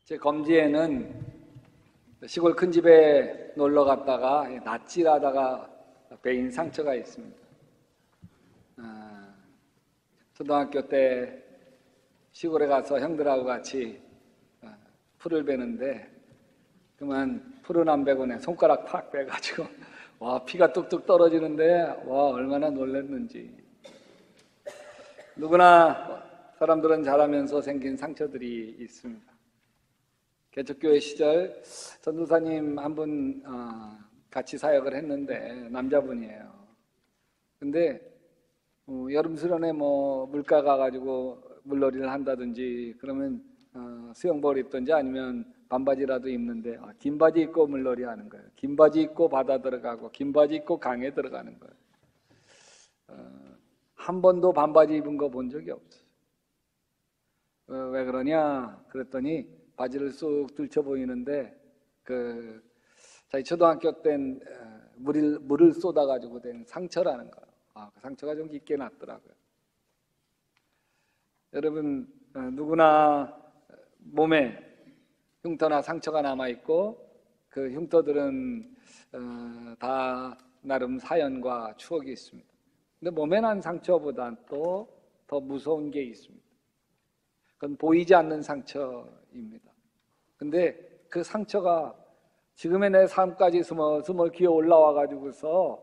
제 검지에는 시골 큰 집에 놀러 갔다가 낯질하다가 베인 상처가 있습니다. 초등학교 때 시골에 가서 형들하고 같이 풀을 베는데 그만 풀은 안 베고 내 손가락 팍 빼가지고 와 피가 뚝뚝 떨어지는데 와 얼마나 놀랐는지. 누구나 사람들은 자라면서 생긴 상처들이 있습니다. 개척교회 시절 전도사님 한 분 같이 사역을 했는데 남자분이에요. 근데 여름 수련회 물가 가가지고 물놀이를 한다든지 그러면 수영복을 입든지 아니면 반바지라도 입는데 긴 바지 입고 물놀이 하는 거예요. 긴 바지 입고 바다 들어가고 긴 바지 입고 강에 들어가는 거예요. 한 번도 반바지 입은 거 본 적이 없어요. 왜 그러냐 그랬더니 바지를 쑥 들쳐 보이는데 자기 초등학교 땐 물을 쏟아가지고 된 상처라는 거예요. 그 상처가 좀 깊게 났더라고요. 여러분 누구나 몸에 흉터나 상처가 남아있고 그 흉터들은 다 나름 사연과 추억이 있습니다. 근데 몸에 난 상처보다 또 더 무서운 게 있습니다. 그건 보이지 않는 상처입니다. 근데 그 상처가 지금의 내 삶까지 스멀스멀 기어 올라와 가지고서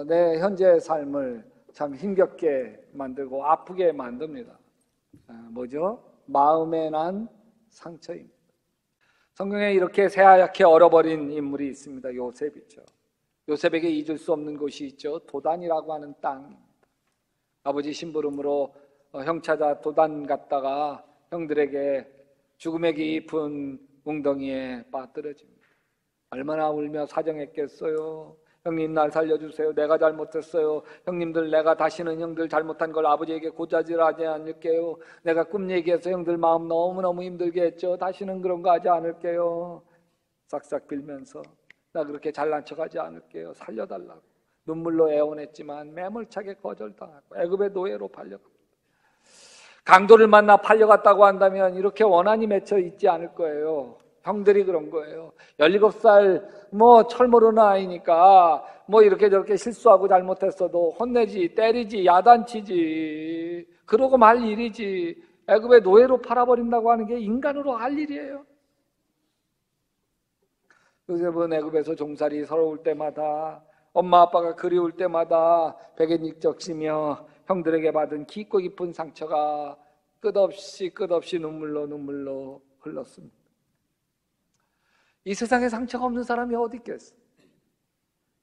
내 현재의 삶을 참 힘겹게 만들고 아프게 만듭니다. 뭐죠? 마음에 난 상처입니다. 성경에 이렇게 새하얗게 얼어버린 인물이 있습니다. 요셉이죠. 요셉에게 잊을 수 없는 곳이 있죠. 도단이라고 하는 땅입니다. 아버지 심부름으로 형 찾아 도단 갔다가 형들에게 죽음의 깊은 웅덩이에 빠뜨려집니다. 얼마나 울며 사정했겠어요. 형님 날 살려주세요. 내가 잘못했어요. 형님들 내가 다시는 형들 잘못한 걸 아버지에게 고자질하지 않을게요. 내가 꿈 얘기해서 형들 마음 너무너무 힘들게 했죠. 다시는 그런 거 하지 않을게요. 싹싹 빌면서 나 그렇게 잘난 척하지 않을게요. 살려달라고. 눈물로 애원했지만 매몰차게 거절당하고 애굽의 노예로 팔려갑니다. 강도를 만나 팔려갔다고 한다면 이렇게 원한이 맺혀 있지 않을 거예요. 형들이 그런 거예요. 17살 철 모르는 아이니까 이렇게 저렇게 실수하고 잘못했어도 혼내지, 때리지, 야단치지. 그러고 말 일이지. 애굽의 노예로 팔아버린다고 하는 게 인간으로 할 일이에요. 요셉은 애굽에서 종살이 서러울 때마다 엄마 아빠가 그리울 때마다 베개 닉적시며 형들에게 받은 깊고 깊은 상처가 끝없이 눈물로 흘렀습니다. 이 세상에 상처가 없는 사람이 어디 있겠어?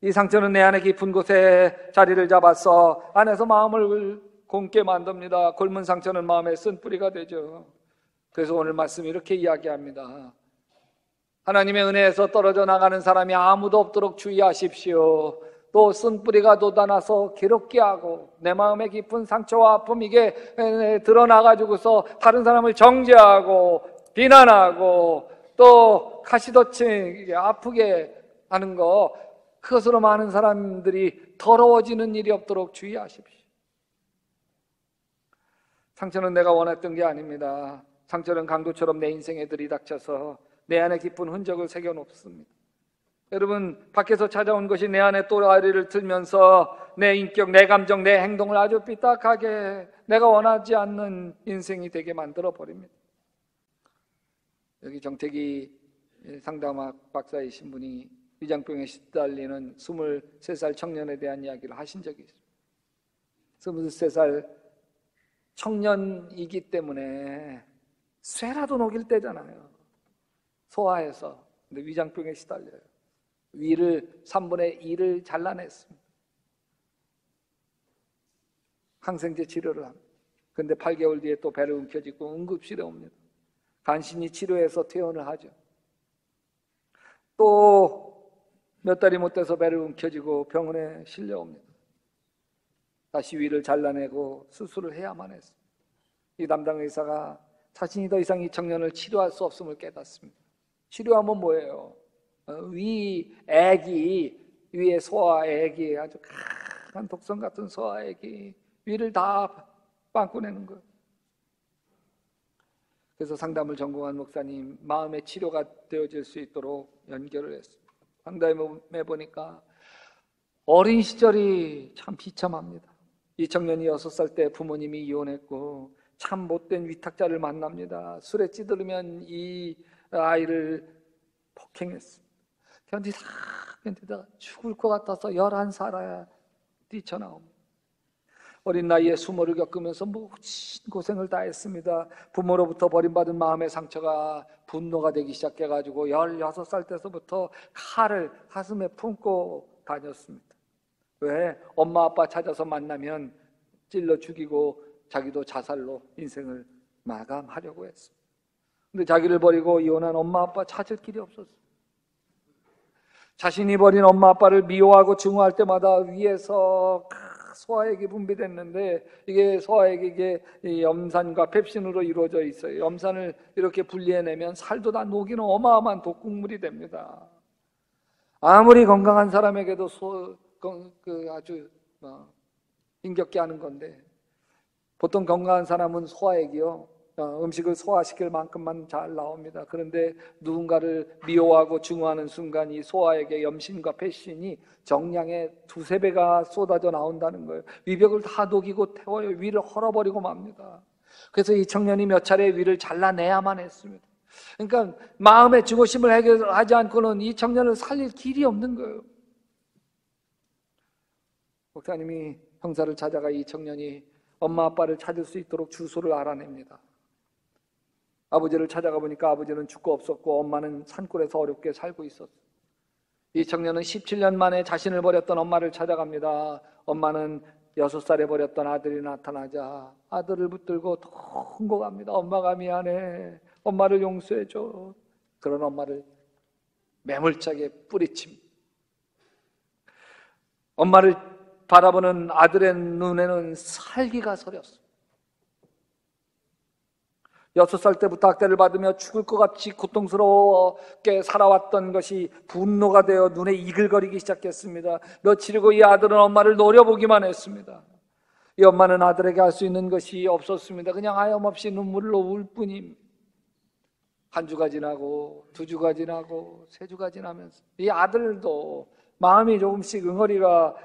이 상처는 내 안에 깊은 곳에 자리를 잡아서 안에서 마음을 곪게 만듭니다. 곪은 상처는 마음의 쓴뿌리가 되죠. 그래서 오늘 말씀 이렇게 이야기합니다. 하나님의 은혜에서 떨어져 나가는 사람이 아무도 없도록 주의하십시오. 또 쓴뿌리가 돋아나서 괴롭게 하고 내 마음의 깊은 상처와 아픔 이게 드러나가지고서 다른 사람을 정죄하고 비난하고 또 가시돋치게 아프게 하는 거, 그것으로 많은 사람들이 더러워지는 일이 없도록 주의하십시오. 상처는 내가 원했던 게 아닙니다. 상처는 강도처럼 내 인생에 들이닥쳐서 내 안에 깊은 흔적을 새겨놓습니다. 여러분, 밖에서 찾아온 것이 내 안에 또다리를 틀면서 내 인격, 내 감정, 내 행동을 아주 삐딱하게 내가 원하지 않는 인생이 되게 만들어 버립니다. 여기 정태기 상담학 박사이신 분이 위장병에 시달리는 23살 청년에 대한 이야기를 하신 적이 있습니다. 23살 청년이기 때문에 쇠라도 녹일 때잖아요. 소아에서. 근데 위장병에 시달려요. 위를 3분의 1을 잘라냈습니다. 항생제 치료를 합니다. 근데 8개월 뒤에 또 배를 움켜쥐고 응급실에 옵니다. 간신히 치료해서 퇴원을 하죠. 또 몇 달이 못 돼서 배를 움켜쥐고 병원에 실려옵니다. 다시 위를 잘라내고 수술을 해야만 했습니다. 이 담당 의사가 자신이 더 이상 이 청년을 치료할 수 없음을 깨닫습니다. 치료하면 뭐예요? 위에 소아액이 아주 강한 독성 같은 소아액이 위를 다 빵꾸내는 거예요. 그래서 상담을 전공한 목사님 마음의 치료가 되어질 수 있도록 연결을 했습니다. 상담해 보니까 어린 시절이 참 비참합니다. 이 청년이 6살 때 부모님이 이혼했고 참 못된 위탁자를 만납니다. 술에 찌들으면 이 아이를 폭행했습니다. 견디다가 죽을 것 같아서 11살에 뛰쳐나옵니다. 어린 나이에 수모를 겪으면서 모진 고생을 다 했습니다. 부모로부터 버림받은 마음의 상처가 분노가 되기 시작해가지고 16살 때서부터 칼을 가슴에 품고 다녔습니다. 왜? 엄마 아빠 찾아서 만나면 찔러 죽이고 자기도 자살로 인생을 마감하려고 했습니다. 근데 자기를 버리고 이혼한 엄마 아빠 찾을 길이 없었어요. 자신이 버린 엄마 아빠를 미워하고 증오할 때마다 위에서 소화액이 분비됐는데 이게 소화액이 염산과 펩신으로 이루어져 있어요. 염산을 이렇게 분리해내면 살도 다 녹이는 어마어마한 독극물이 됩니다. 아무리 건강한 사람에게도 아주 힘겹게 하는 건데 보통 건강한 사람은 소화액이요 음식을 소화시킬 만큼만 잘 나옵니다. 그런데 누군가를 미워하고 증오하는 순간 이 소화액의 염신과 폐신이 정량의 2~3배가 쏟아져 나온다는 거예요. 위벽을 다 녹이고 태워요. 위를 헐어버리고 맙니다. 그래서 이 청년이 몇 차례 위를 잘라내야만 했습니다. 그러니까 마음의 증오심을 해결하지 않고는 이 청년을 살릴 길이 없는 거예요. 목사님이 형사를 찾아가 이 청년이 엄마 아빠를 찾을 수 있도록 주소를 알아냅니다. 아버지를 찾아가 보니까 아버지는 죽고 없었고 엄마는 산골에서 어렵게 살고 있었어요. 이 청년은 17년 만에 자신을 버렸던 엄마를 찾아갑니다. 엄마는 6살에 버렸던 아들이 나타나자 아들을 붙들고 통곡합니다. 엄마가 미안해. 엄마를 용서해줘. 그런 엄마를 매몰차게 뿌리칩니다. 엄마를 바라보는 아들의 눈에는 살기가 서렸어요. 6살 때부터 학대를 받으며 죽을 것 같이 고통스럽게 살아왔던 것이 분노가 되어 눈에 이글거리기 시작했습니다. 며칠 후 이 아들은 엄마를 노려보기만 했습니다. 이 엄마는 아들에게 할 수 있는 것이 없었습니다. 그냥 하염없이 눈물로 울 뿐입니다. 1주가 지나고 2주가 지나고 3주가 지나면서 이 아들도 마음이 조금씩 응어리가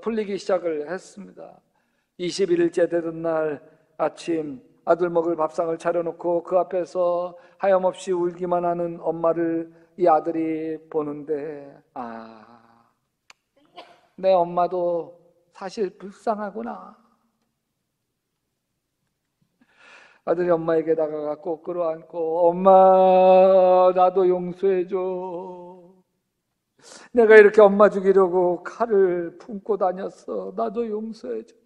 풀리기 시작을 했습니다. 21일째 되던 날 아침 아들 먹을 밥상을 차려놓고 그 앞에서 하염없이 울기만 하는 엄마를 이 아들이 보는데 내 엄마도 사실 불쌍하구나. 아들이 엄마에게 다가가 꼭 끌어안고 엄마 나도 용서해줘. 내가 이렇게 엄마 죽이려고 칼을 품고 다녔어. 나도 용서해줘.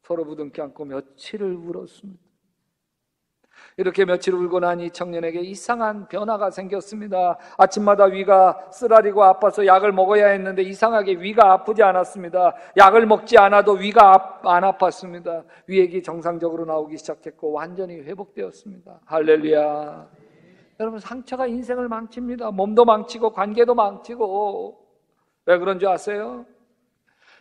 서로 부둥켜 안고 며칠을 울었습니다. 이렇게 며칠 울고 난 이 청년에게 이상한 변화가 생겼습니다. 아침마다 위가 쓰라리고 아파서 약을 먹어야 했는데 이상하게 위가 아프지 않았습니다. 약을 먹지 않아도 위가 안 아팠습니다. 위액이 정상적으로 나오기 시작했고 완전히 회복되었습니다. 할렐루야. 여러분, 상처가 인생을 망칩니다. 몸도 망치고 관계도 망치고. 왜 그런 줄 아세요?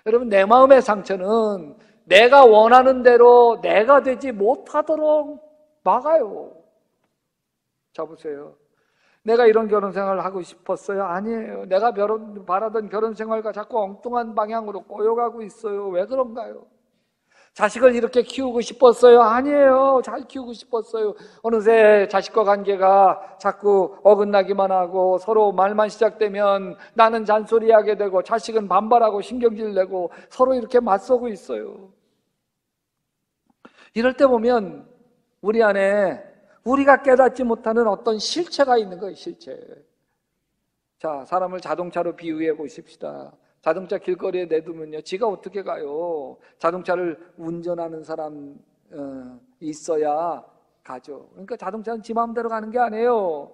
여러분, 내 마음의 상처는 내가 원하는 대로 내가 되지 못하도록 막아요. 자, 보세요. 내가 이런 결혼 생활을 하고 싶었어요? 아니에요. 내가 바라던 결혼 생활과 자꾸 엉뚱한 방향으로 꼬여가고 있어요. 왜 그런가요? 자식을 이렇게 키우고 싶었어요? 아니에요. 잘 키우고 싶었어요. 어느새 자식과 관계가 자꾸 어긋나기만 하고 서로 말만 시작되면 나는 잔소리하게 되고 자식은 반발하고 신경질 내고 서로 이렇게 맞서고 있어요. 이럴 때 보면 우리 안에 우리가 깨닫지 못하는 어떤 실체가 있는 거예요. 실체. 자, 사람을 자동차로 비유해 보십시다. 자동차 길거리에 내두면요, 지가 어떻게 가요? 자동차를 운전하는 사람 있어야 가죠. 그러니까 자동차는 지 마음대로 가는 게 아니에요.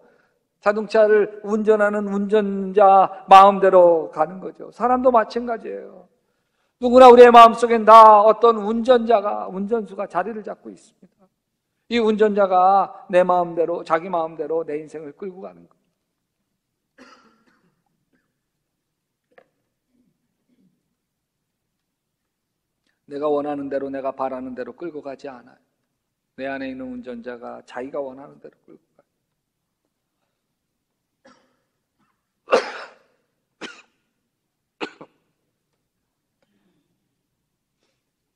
자동차를 운전하는 운전자 마음대로 가는 거죠. 사람도 마찬가지예요. 누구나 우리의 마음속엔 다 어떤 운전수가 자리를 잡고 있습니다. 이 운전자가 내 마음대로, 자기 마음대로 내 인생을 끌고 가는 거예요. 내가 원하는 대로, 내가 바라는 대로 끌고 가지 않아요. 내 안에 있는 운전자가 자기가 원하는 대로 끌고 가요.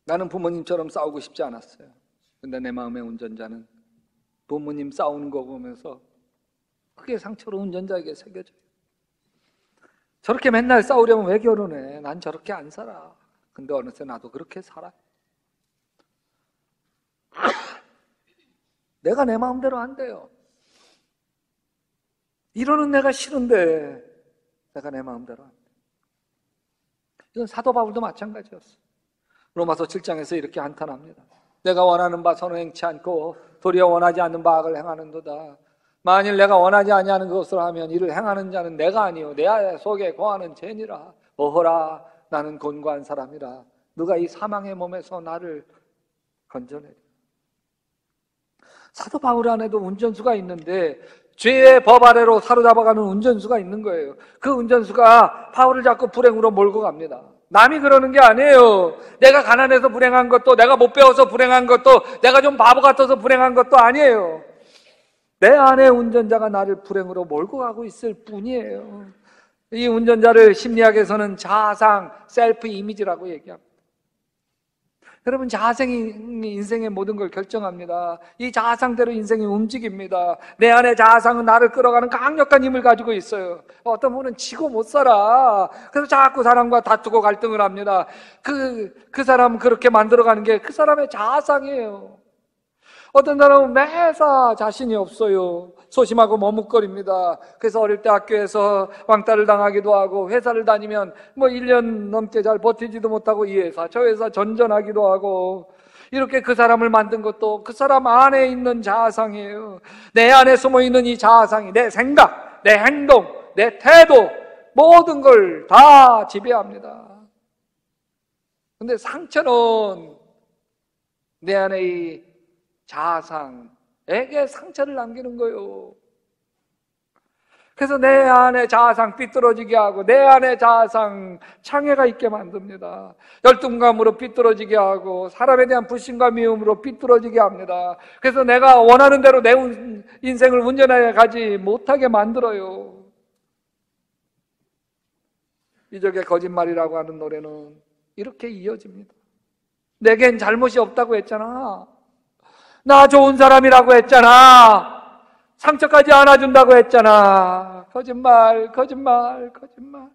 나는 부모님처럼 싸우고 싶지 않았어요. 근데 내 마음의 운전자는 부모님 싸우는 거 보면서 크게 상처로 운전자에게 새겨져요. 저렇게 맨날 싸우려면 왜 결혼해? 난 저렇게 안 살아. 근데 어느새 나도 그렇게 살아요. 내가 내 마음대로 안 돼요. 이러는 내가 싫은데 내가 내 마음대로 안 돼. 이건 사도 바울도 마찬가지였어. 로마서 7장에서 이렇게 한탄합니다. 내가 원하는 바 선을 행치 않고 도리어 원하지 않는 바 악을 행하는도다. 만일 내가 원하지 아니하는 것을 하면 이를 행하는 자는 내가 아니요 내 속에 거하는 죄니라. 어허라 나는 곤고한 사람이라. 누가 이 사망의 몸에서 나를 건져내리. 사도 바울 안에도 운전수가 있는데 죄의 법 아래로 사로잡아가는 운전수가 있는 거예요. 그 운전수가 바울을 자꾸 불행으로 몰고 갑니다. 남이 그러는 게 아니에요. 내가 가난해서 불행한 것도, 내가 못 배워서 불행한 것도, 내가 좀 바보 같아서 불행한 것도 아니에요. 내 안에 운전자가 나를 불행으로 몰고 가고 있을 뿐이에요. 이 운전자를 심리학에서는 자아상, 셀프 이미지라고 얘기합니다. 여러분, 자아상이 인생의 모든 걸 결정합니다. 이 자아상대로 인생이 움직입니다. 내 안에 자아상은 나를 끌어가는 강력한 힘을 가지고 있어요. 어떤 분은 지고 못 살아. 그래서 자꾸 사람과 다투고 갈등을 합니다. 그 사람 그렇게 만들어가는 게 그 사람의 자아상이에요. 어떤 사람은 매사 자신이 없어요. 소심하고 머뭇거립니다. 그래서 어릴 때 학교에서 왕따를 당하기도 하고 회사를 다니면 1년 넘게 잘 버티지도 못하고 이 회사 저 회사 전전하기도 하고 이렇게 그 사람을 만든 것도 그 사람 안에 있는 자아상이에요. 내 안에 숨어있는 이 자아상이 내 생각, 내 행동, 내 태도 모든 걸 다 지배합니다. 근데 상처는 내 안에 이 자아상에게 상처를 남기는 거예요. 그래서 내 안에 자아상 삐뚤어지게 하고 내 안에 자아상 창해가 있게 만듭니다. 열등감으로 삐뚤어지게 하고 사람에 대한 불신과 미움으로 삐뚤어지게 합니다. 그래서 내가 원하는 대로 내 인생을 운전해 가지 못하게 만들어요. 이적의 거짓말이라고 하는 노래는 이렇게 이어집니다. 내겐 잘못이 없다고 했잖아. 나 좋은 사람이라고 했잖아. 상처까지 안아준다고 했잖아. 거짓말, 거짓말, 거짓말.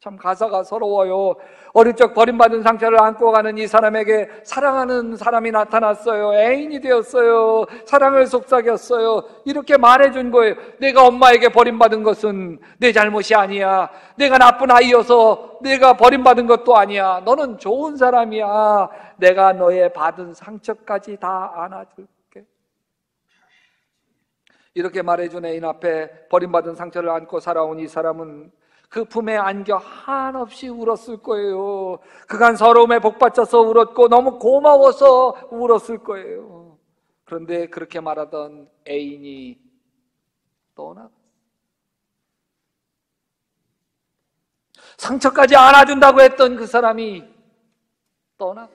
참 가사가 서러워요. 어릴 적 버림받은 상처를 안고 가는 이 사람에게 사랑하는 사람이 나타났어요. 애인이 되었어요. 사랑을 속삭였어요. 이렇게 말해준 거예요. 내가 엄마에게 버림받은 것은 내 잘못이 아니야. 내가 나쁜 아이여서 내가 버림받은 것도 아니야. 너는 좋은 사람이야. 내가 너의 받은 상처까지 다 안아줄게. 이렇게 말해준 애인 앞에 버림받은 상처를 안고 살아온 이 사람은 그 품에 안겨 한없이 울었을 거예요. 그간 서러움에 복받쳐서 울었고 너무 고마워서 울었을 거예요. 그런데 그렇게 말하던 애인이 떠나. 상처까지 안아준다고 했던 그 사람이 떠나.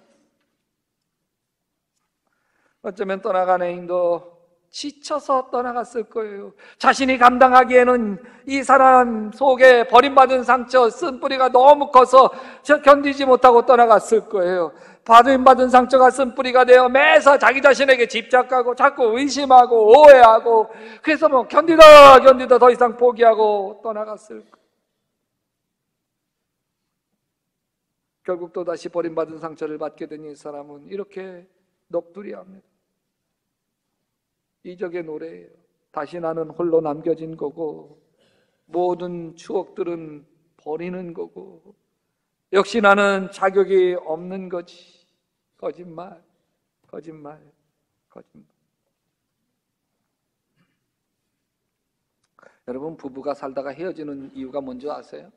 어쩌면 떠나간 애인도 지쳐서 떠나갔을 거예요. 자신이 감당하기에는 이 사람 속에 버림받은 상처, 쓴뿌리가 너무 커서 견디지 못하고 떠나갔을 거예요. 버림받은 상처가 쓴뿌리가 되어 매사 자기 자신에게 집착하고 자꾸 의심하고 오해하고 그래서 견디다 더 이상 포기하고 떠나갔을 거예요. 결국 또다시 버림받은 상처를 받게 된 이 사람은 이렇게 넋두리합니다. 이적의 노래예요. 다시 나는 홀로 남겨진 거고 모든 추억들은 버리는 거고 역시 나는 자격이 없는 거지. 거짓말, 거짓말, 거짓말. 여러분, 부부가 살다가 헤어지는 이유가 뭔지 아세요?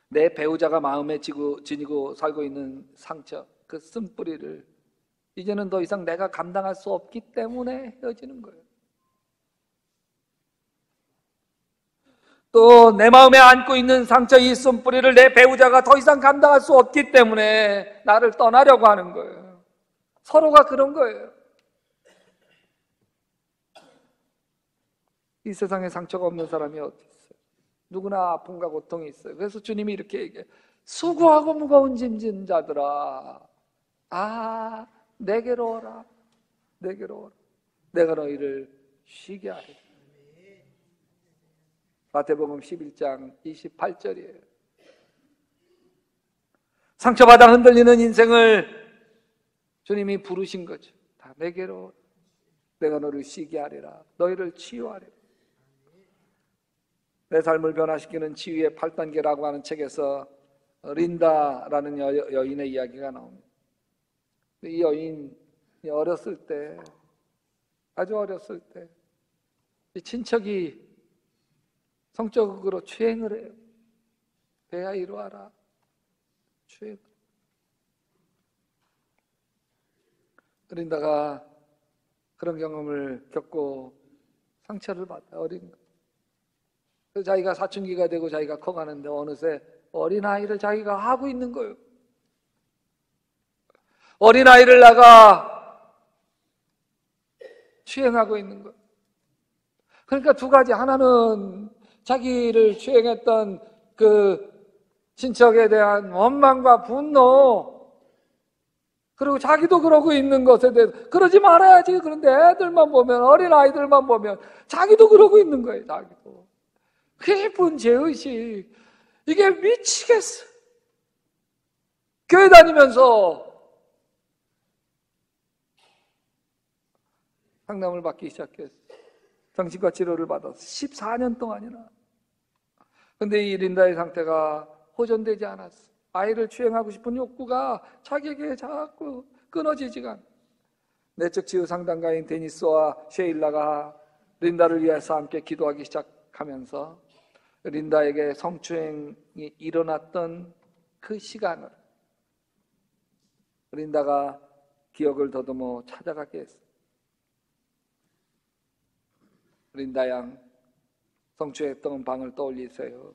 내 배우자가 마음에 지니고 살고 있는 상처, 그 쓴뿌리를 이제는 더 이상 내가 감당할 수 없기 때문에 헤어지는 거예요. 또 내 마음에 안고 있는 상처, 이 쓴뿌리를 내 배우자가 더 이상 감당할 수 없기 때문에 나를 떠나려고 하는 거예요. 서로가 그런 거예요. 이 세상에 상처가 없는 사람이 어디 있어요? 누구나 아픔과 고통이 있어요. 그래서 주님이 이렇게 얘기해요. 수고하고 무거운 짐진 자들아, 내게로 오라. 내게로 오라. 내가 너희를 쉬게 하리라. 마태복음 11장 28절이에요. 상처받아 흔들리는 인생을 주님이 부르신 거죠. 다 내게로 오라. 내가 너를 쉬게 하리라. 너희를 치유하리라. 내 삶을 변화시키는 치유의 8단계라고 하는 책에서 린다라는 여인의 이야기가 나옵니다. 이 여인이 어렸을 때, 아주 어렸을 때, 이 친척이 성적으로 추행을 해요. 배야 이리 와라. 추행. 린다가 그런 경험을 겪고 상처를 받아, 어린 거. 그래서 자기가 사춘기가 되고 자기가 커가는데 어느새 어린아이를 자기가 하고 있는 거예요. 어린아이를 나가 추행하고 있는 거예요. 그러니까 두 가지. 하나는 자기를 추행했던 그 친척에 대한 원망과 분노, 그리고 자기도 그러고 있는 것에 대해서 그러지 말아야지. 그런데 애들만 보면, 어린아이들만 보면 자기도 그러고 있는 거예요. 자기도. 깊은 죄의식, 이게 미치겠어. 교회 다니면서 상담을 받기 시작했어. 정신과 치료를 받았어. 14년 동안이나. 근데 이 린다의 상태가 호전되지 않았어. 아이를 추행하고 싶은 욕구가 자기에게 자꾸 끊어지지가 않아. 내적 치유 상담가인 데니스와 셰일라가 린다를 위해서 함께 기도하기 시작하면서 린다에게 성추행이 일어났던 그 시간을 린다가 기억을 더듬어 찾아가게 했어. 린다 양, 성추행했던 방을 떠올리세요.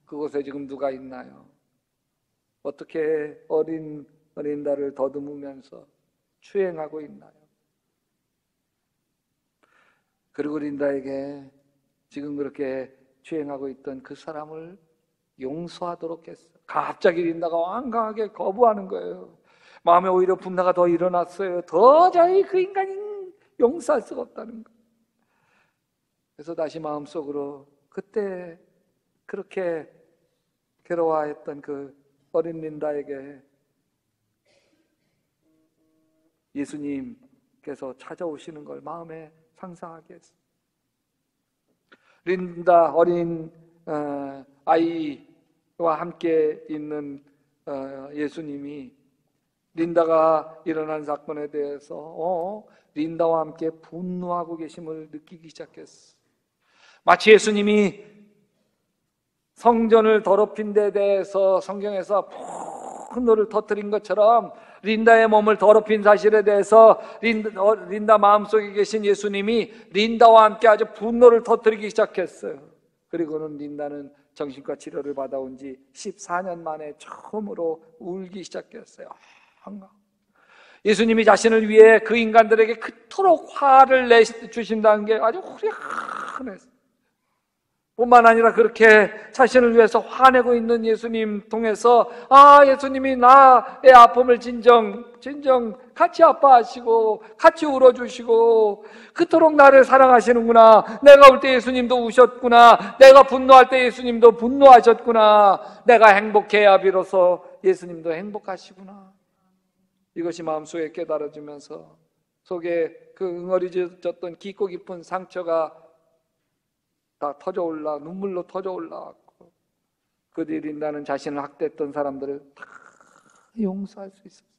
그곳에 지금 누가 있나요? 어떻게 어린 린다를 더듬으면서 추행하고 있나요? 그리고 린다에게 지금 그렇게 추행하고 있던 그 사람을 용서하도록 했어요. 갑자기 린다가 완강하게 거부하는 거예요. 마음에 오히려 분노가 더 일어났어요. 도저히 그 인간이 용서할 수가 없다는 거예요. 그래서 다시 마음속으로 그때 그렇게 괴로워했던 그 어린 린다에게 예수님께서 찾아오시는 걸 마음에 상상하게 했어요. 린다 어린 아이와 함께 있는 예수님이 린다가 일어난 사건에 대해서 린다와 함께 분노하고 계심을 느끼기 시작했어. 마치 예수님이 성전을 더럽힌 데 대해서 성경에서 분노를 터뜨린 것처럼 린다의 몸을 더럽힌 사실에 대해서 린다 마음속에 계신 예수님이 린다와 함께 아주 분노를 터뜨리기 시작했어요. 그리고는 린다는 정신과 치료를 받아온 지 14년 만에 처음으로 울기 시작했어요. 예수님이 자신을 위해 그 인간들에게 그토록 화를 내주신다는 게 아주 후련했어요. 뿐만 아니라 그렇게 자신을 위해서 화내고 있는 예수님 통해서 예수님이 나의 아픔을 진정 같이 아파하시고 같이 울어주시고 그토록 나를 사랑하시는구나. 내가 울 때 예수님도 우셨구나. 내가 분노할 때 예수님도 분노하셨구나. 내가 행복해야 비로소 예수님도 행복하시구나. 이것이 마음속에 깨달아지면서 속에 그 응어리졌던 깊고 깊은 상처가 다 터져올라 눈물로 터져올라왔고 그 뒤 린다는 자신을 학대했던 사람들을 다 용서할 수 있었어요.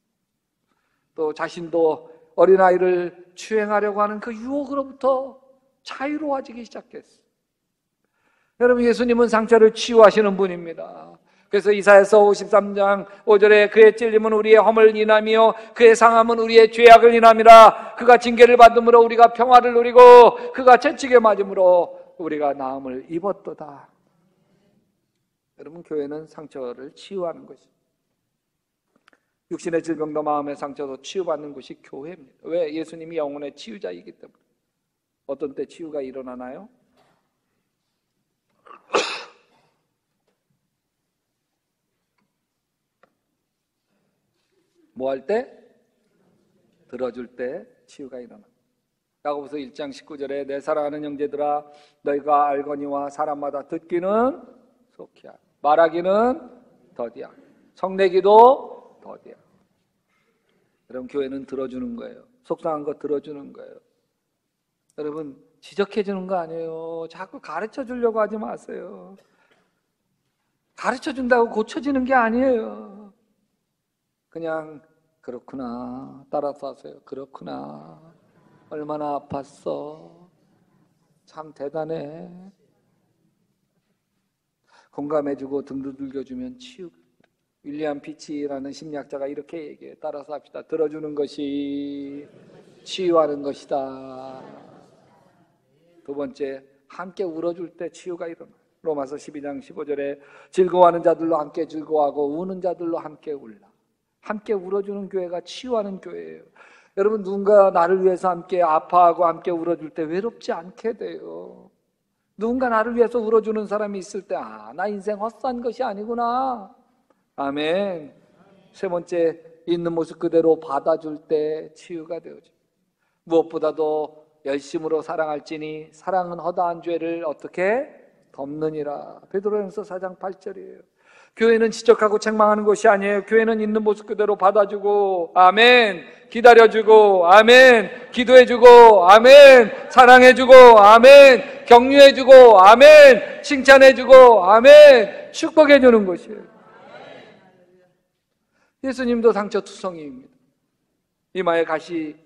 또 자신도 어린아이를 추행하려고 하는 그 유혹으로부터 자유로워지기 시작했어요. 여러분, 예수님은 상처를 치유하시는 분입니다. 그래서 이사야서 53장 5절에 그의 찔림은 우리의 허물을 인하며 그의 상함은 우리의 죄악을 인함이라. 그가 징계를 받음으로 우리가 평화를 누리고 그가 채찍에 맞음으로 우리가 나음을 입었도다. 여러분, 교회는 상처를 치유하는 것이, 육신의 질병도 마음의 상처도 치유받는 곳이 교회입니다. 왜? 예수님이 영혼의 치유자이기 때문에. 어떤 때 치유가 일어나나요? 뭐 할 때? 들어줄 때 치유가 일어나. 야고보서 1장 19절에 내 사랑하는 형제들아 너희가 알거니와 사람마다 듣기는 속히야 말하기는 더디야 성내기도 더디야. 여러분, 교회는 들어주는 거예요. 속상한 거 들어주는 거예요. 여러분, 지적해 주는 거 아니에요. 자꾸 가르쳐 주려고 하지 마세요. 가르쳐 준다고 고쳐지는 게 아니에요. 그냥 그렇구나 따라서 하세요. 그렇구나, 얼마나 아팠어, 참 대단해. 공감해주고 등 두들겨주면 치유. 윌리엄 피치라는 심리학자가 이렇게 얘기해요. 따라서 합시다. 들어주는 것이 치유하는 것이다. 두 번째, 함께 울어줄 때 치유가 일어나. 로마서 12장 15절에 즐거워하는 자들로 함께 즐거워하고 우는 자들로 함께 울라. 함께 울어주는 교회가 치유하는 교회예요. 여러분, 누군가 나를 위해서 함께 아파하고 함께 울어줄 때 외롭지 않게 돼요. 누군가 나를 위해서 울어주는 사람이 있을 때, 나 인생 헛산 것이 아니구나. 아멘. 세 번째, 있는 모습 그대로 받아줄 때 치유가 되어져. 무엇보다도 열심으로 사랑할지니 사랑은 허다한 죄를 어떻게 덮느니라. 베드로전서 4장 8절이에요. 교회는 지적하고 책망하는 것이 아니에요. 교회는 있는 모습 그대로 받아주고, 아멘, 기다려주고, 아멘, 기도해주고, 아멘, 사랑해주고, 아멘, 격려해주고, 아멘, 칭찬해주고, 아멘, 축복해주는 것이에요. 예수님도 상처투성이입니다. 이마에 가시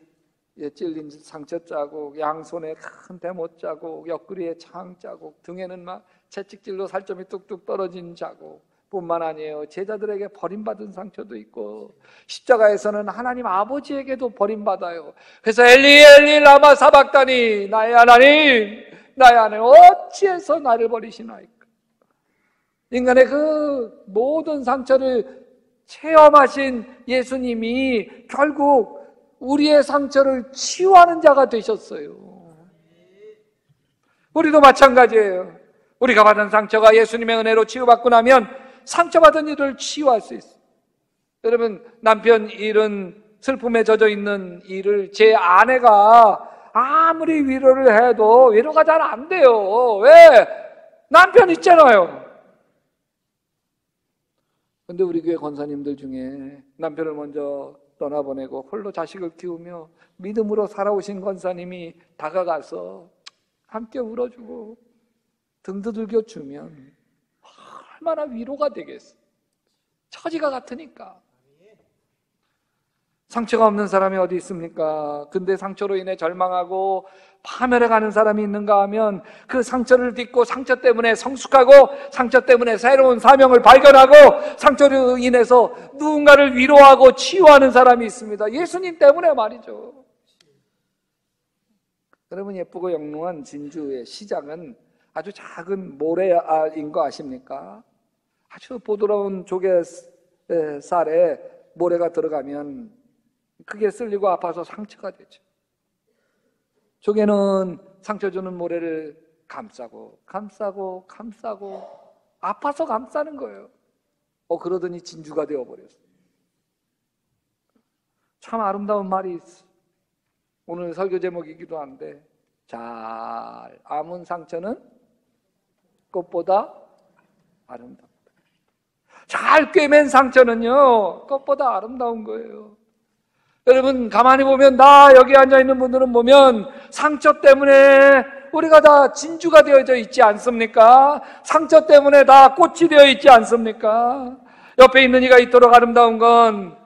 찔린 상처 자국, 양손에 큰 대못 자국, 옆구리에 창 자국, 등에는 막 채찍질로 살점이 뚝뚝 떨어진 자국 뿐만 아니에요. 제자들에게 버림받은 상처도 있고, 십자가에서는 하나님 아버지에게도 버림받아요. 그래서 엘리 엘리 라마 사박다니, 나의 하나님 나의 하나님 어찌해서 나를 버리시나이까. 인간의 그 모든 상처를 체험하신 예수님이 결국 우리의 상처를 치유하는 자가 되셨어요. 우리도 마찬가지예요. 우리가 받은 상처가 예수님의 은혜로 치유받고 나면 상처받은 일을 치유할 수 있어요. 여러분, 남편 일은 슬픔에 젖어 있는 일을 제 아내가 아무리 위로를 해도 위로가 잘 안 돼요. 왜? 남편 있잖아요. 근데 우리 교회 권사님들 중에 남편을 먼저 떠나보내고 홀로 자식을 키우며 믿음으로 살아오신 권사님이 다가가서 함께 울어주고 등 두들겨 주면 얼마나 위로가 되겠어. 처지가 같으니까. 상처가 없는 사람이 어디 있습니까? 근데 상처로 인해 절망하고 파멸해가는 사람이 있는가 하면 그 상처를 딛고 상처 때문에 성숙하고 상처 때문에 새로운 사명을 발견하고 상처로 인해서 누군가를 위로하고 치유하는 사람이 있습니다. 예수님 때문에 말이죠. 여러분, 예쁘고 영롱한 진주의 시작은 아주 작은 모래알인 거 아십니까? 아주 보드러운 조개살에 모래가 들어가면 그게 쓸리고 아파서 상처가 되죠. 조개는 상처 주는 모래를 감싸고 아파서 감싸는 거예요. 그러더니 진주가 되어버렸어요. 참 아름다운 말이 있어. 오늘 설교 제목이기도 한데, 잘 아문 상처는 꽃보다 아름답다. 잘 꿰맨 상처는요, 꽃보다 아름다운 거예요. 여러분, 가만히 보면 나 여기 앉아있는 분들은 보면 상처 때문에 우리가 다 진주가 되어져 있지 않습니까? 상처 때문에 다 꽃이 되어 있지 않습니까? 옆에 있는 이가 이토록 아름다운 건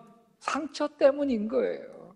상처 때문인 거예요.